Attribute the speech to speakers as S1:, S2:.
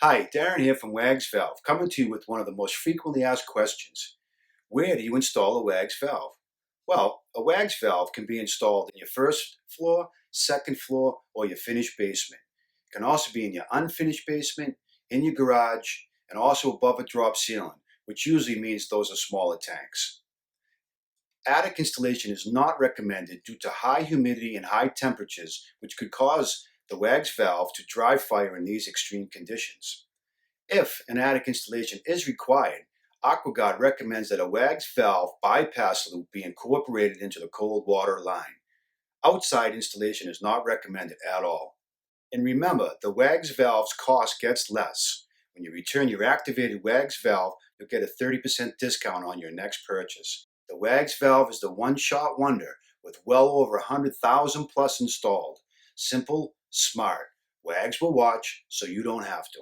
S1: Hi, Darren here from WAGS Valve, coming to you with one of the most frequently asked questions. Where do you install a WAGS valve? Well, a WAGS valve can be installed in your first floor, second floor, or your finished basement. It can also be in your unfinished basement, in your garage, and also above a drop ceiling, which usually means those are smaller tanks. Attic installation is not recommended due to high humidity and high temperatures, which could cause the WAGS valve to dry fire in these extreme conditions. If an attic installation is required, Aquaguard recommends that a WAGS valve bypass loop be incorporated into the cold water line. Outside installation is not recommended at all. And remember, the WAGS valve's cost gets less. When you return your activated WAGS valve, you'll get a 30% discount on your next purchase. The WAGS valve is the one-shot wonder with well over 100,000 plus installed. Simple, smart. WAGS will watch so you don't have to.